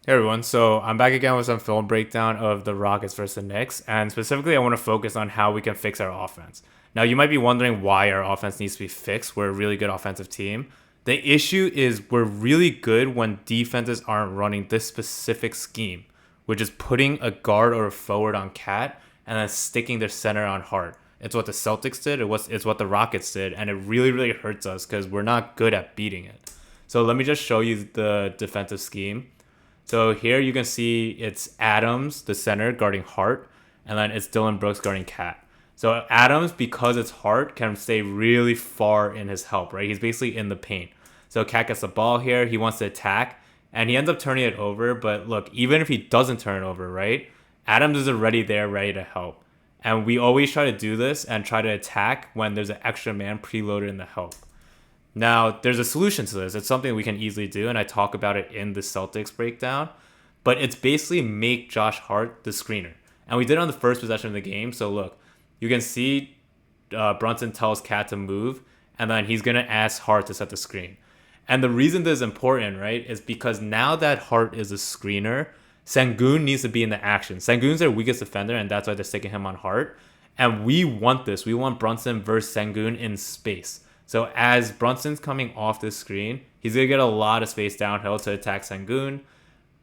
Hey everyone, so I'm back again with some film breakdown of the Rockets versus the Knicks, and specifically I want to focus on how we can fix our offense. Now you might be wondering why our offense needs to be fixed. We're a really good offensive team. The issue is we're really good when defenses aren't running this specific scheme, which is putting a guard or a forward on Cat and then sticking their center on Hart. It's what the Celtics did, it's what the Rockets did, and it really, really hurts us because we're not good at beating it. So let me just show you the defensive scheme. So here you can see it's Adams, the center, guarding Hart, and then it's Dylan Brooks guarding Cat. So Adams, because it's Hart, can stay really far in his help, right? He's basically in the paint. So Cat gets the ball here, he wants to attack, and he ends up turning it over. But look, even if he doesn't turn it over, right? Adams is already there, ready to help. And we always try to do this and try to attack when there's an extra man preloaded in the help. Now, there's a solution to this. It's something we can easily do, and I talk about it in the Celtics breakdown. But it's basically make Josh Hart the screener. And we did it on the first possession of the game. So look, you can see Brunson tells Cat to move, and then he's going to ask Hart to set the screen. And the reason this is important, right, is because now that Hart is a screener, Sengun needs to be in the action. Sengun's their weakest defender, and that's why they're sticking him on Hart. And we want this. We want Brunson versus Sengun in space. So as Brunson's coming off the screen, he's going to get a lot of space downhill to attack Sengun.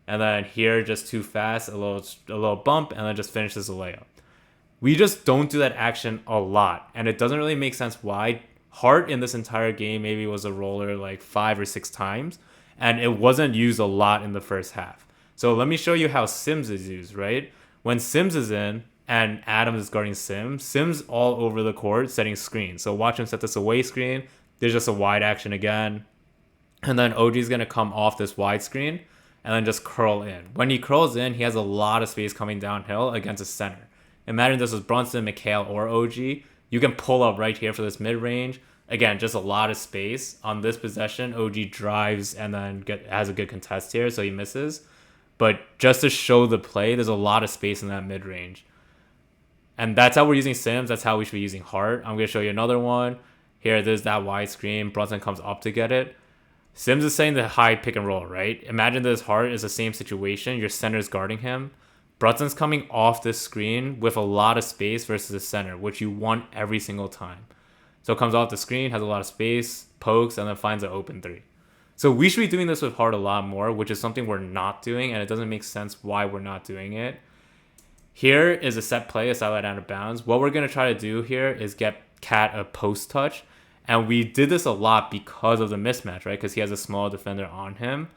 And then here, just too fast, a little bump, and then just finishes the layup. We just don't do that action a lot. And it doesn't really make sense why. Hart in this entire game maybe was a roller like 5 or 6 times. And it wasn't used a lot in the first half. So let me show you how Sims is used, right? When Sims is in, and Adams is guarding Sims all over the court setting screens. So watch him set this away screen. There's just a wide action again. And then OG's going to come off this wide screen and then just curl in. When he curls in, he has a lot of space coming downhill against the center. Imagine this was Brunson, Mikal, or OG. You can pull up right here for this mid-range. Again, just a lot of space. On this possession, OG drives and then has a good contest here, so he misses. But just to show the play, there's a lot of space in that mid-range. And that's how we're using Sims. That's how we should be using Hart. I'm going to show you another one. Here, there's that wide screen. Brunson comes up to get it. Sims is saying the high pick and roll, right? Imagine this Hart is the same situation. Your center's guarding him. Brunson's coming off this screen with a lot of space versus the center, which you want every single time. So it comes off the screen, has a lot of space, pokes, and then finds an open three. So we should be doing this with Hart a lot more, which is something we're not doing, and it doesn't make sense why we're not doing it. Here is a set play, a sideline out of bounds. What we're going to try to do here is get Cat a post touch. And we did this a lot because of the mismatch, right? Because he has a small defender on him.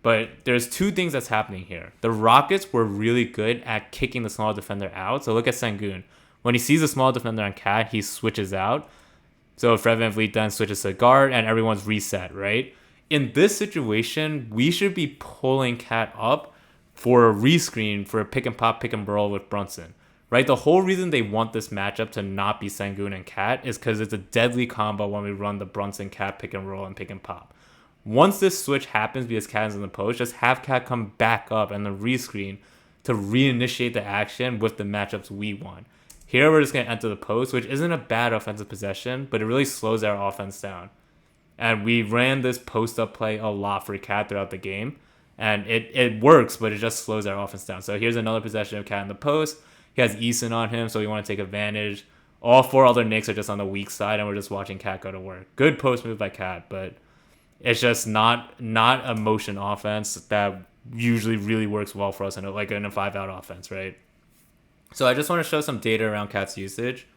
But there's two things that's happening here. The Rockets were really good at kicking the small defender out. So look at Sengun. When he sees a small defender on Cat, he switches out. So Fred VanVleet then switches to guard and everyone's reset, right? In this situation, we should be pulling Cat up for a rescreen for a pick and pop, pick and roll with Brunson, right? The whole reason they want this matchup to not be Sengun and Cat is because it's a deadly combo when we run the Brunson Cat pick and roll and pick and pop. Once this switch happens because Cat is in the post, just have Cat come back up and then rescreen to reinitiate the action with the matchups we want. Here we're just going to enter the post, which isn't a bad offensive possession, but it really slows our offense down. And we ran this post-up play a lot for Cat throughout the game. And it works, but it just slows our offense down. So here's another possession of Cat in the post. He has Eason on him, so we want to take advantage. All 4 other Knicks are just on the weak side, and we're just watching Cat go to work. Good post move by Cat, but it's just not a motion offense that usually really works well for us in a 5-out offense, right? So I just want to show some data around Cat's usage.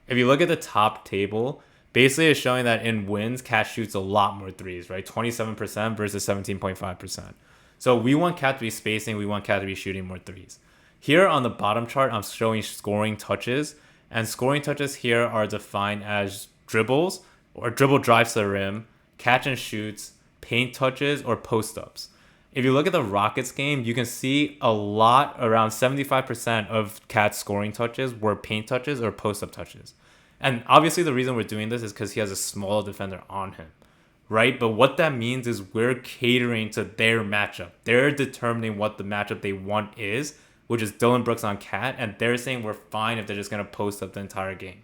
If you look at the top table, basically it's showing that in wins, Cat shoots a lot more threes, right? 27% versus 17.5%. So we want Cat to be spacing. We want Cat to be shooting more threes. Here on the bottom chart, I'm showing scoring touches. And scoring touches here are defined as dribbles or dribble drives to the rim, catch and shoots, paint touches, or post-ups. If you look at the Rockets game, you can see a lot, around 75% of Cat's scoring touches were paint touches or post-up touches. And obviously the reason we're doing this is because he has a small defender on him, right? But what that means is we're catering to their matchup. They're determining what the matchup they want is, which is Dylan Brooks on Cat, and they're saying we're fine if they're just going to post up the entire game.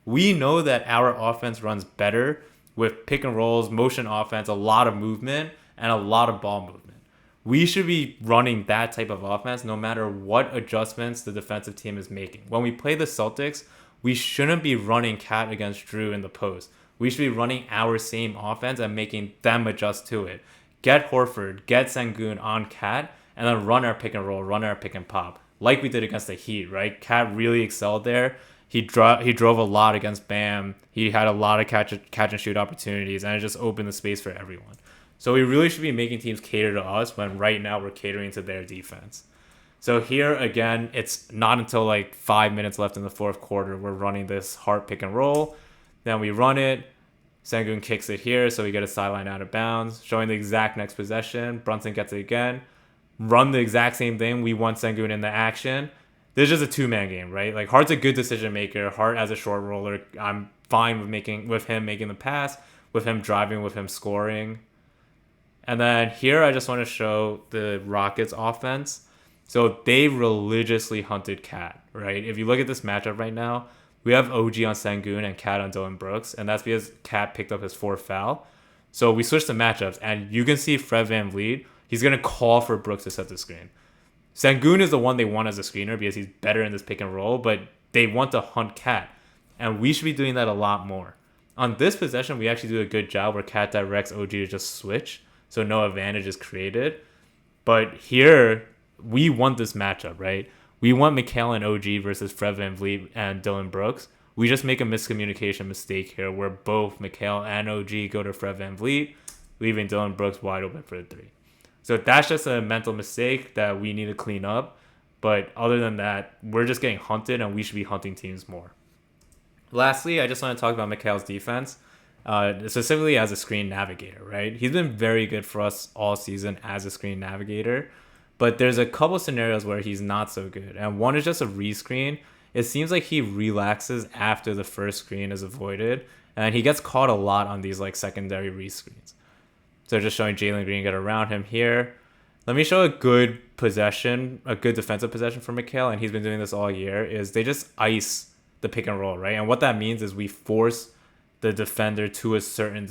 We know that our offense runs better with pick and rolls, motion offense, a lot of movement, and a lot of ball movement. We should be running that type of offense no matter what adjustments the defensive team is making. When we play the Celtics, we shouldn't be running Cat against Drew in the post. We should be running our same offense and making them adjust to it. Get Horford, get Sengun on Cat, and then run our pick and roll, run our pick and pop, like we did against the Heat, right? Cat really excelled there. He drove a lot against Bam. He had a lot of catch and shoot opportunities, and it just opened the space for everyone. So we really should be making teams cater to us when right now we're catering to their defense. So here again, it's not until like 5 minutes left in the fourth quarter we're running this hard pick and roll. Then we run it. Sengun kicks it here, so we get a sideline out of bounds, showing the exact next possession. Brunson gets it again. Run the exact same thing. We want Sengun in the action. This is just a two-man game, right? Like Hart's a good decision maker. Hart as a short roller, I'm fine with him making the pass, with him driving, with him scoring. And then here I just want to show the Rockets offense. So they religiously hunted Cat, right? If you look at this matchup right now, we have OG on Sengun and Cat on Dillon Brooks, and that's because Cat picked up his fourth foul. So we switched the matchups, and you can see Fred VanVleet, he's going to call for Brooks to set the screen. Sengun is the one they want as a screener because he's better in this pick and roll, but they want to hunt Cat, and we should be doing that a lot more. On this possession, we actually do a good job where Cat directs OG to just switch, so no advantage is created. But here, we want this matchup, right? We want Mikal and OG versus Fred VanVleet and Dillon Brooks. We just make a miscommunication mistake here where both Mikal and OG go to Fred VanVleet, leaving Dillon Brooks wide open for the three. So that's just a mental mistake that we need to clean up. But other than that, we're just getting hunted, and we should be hunting teams more. Lastly, I just want to talk about Mikal's defense, specifically as a screen navigator, right? He's been very good for us all season as a screen navigator. But there's a couple scenarios where he's not so good. And one is just a rescreen. It seems like he relaxes after the first screen is avoided. And he gets caught a lot on these like secondary rescreens. So just showing Jalen Green get around him here. Let me show a good possession, a good defensive possession for Mikal, and he's been doing this all year, is they just ice the pick and roll, right? And what that means is we force the defender to a certain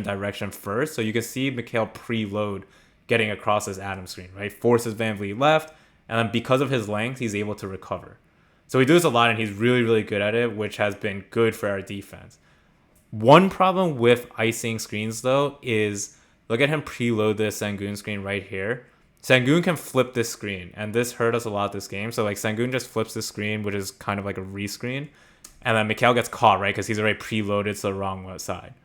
direction first. So you can see Mikal preload getting across this Adam screen, right? Forces VanVleet left, and then because of his length, he's able to recover. So he does a lot, and he's really, really good at it, which has been good for our defense. One problem with icing screens, though, is look at him preload this Sengun screen right here. Sengun can flip this screen, and this hurt us a lot this game. So like Sengun just flips the screen, which is kind of like a rescreen, and then Mikal gets caught, right? Because he's already preloaded to the wrong side.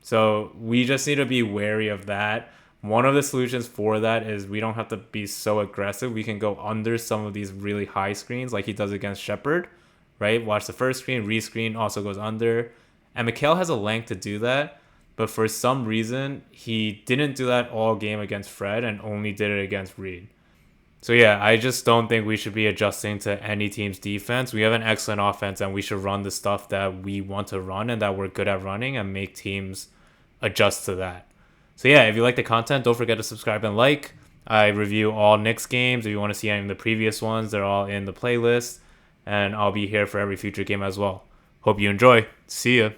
So we just need to be wary of that. One of the solutions for that is we don't have to be so aggressive. We can go under some of these really high screens like he does against Shepherd, right? Watch the first screen, rescreen, also goes under. And Mikal has a length to do that, but for some reason, he didn't do that all game against Fred and only did it against Reed. So yeah, I just don't think we should be adjusting to any team's defense. We have an excellent offense, and we should run the stuff that we want to run and that we're good at running and make teams adjust to that. So yeah, if you like the content, don't forget to subscribe and like. I review all Knicks games. If you want to see any of the previous ones, they're all in the playlist. And I'll be here for every future game as well. Hope you enjoy. See ya.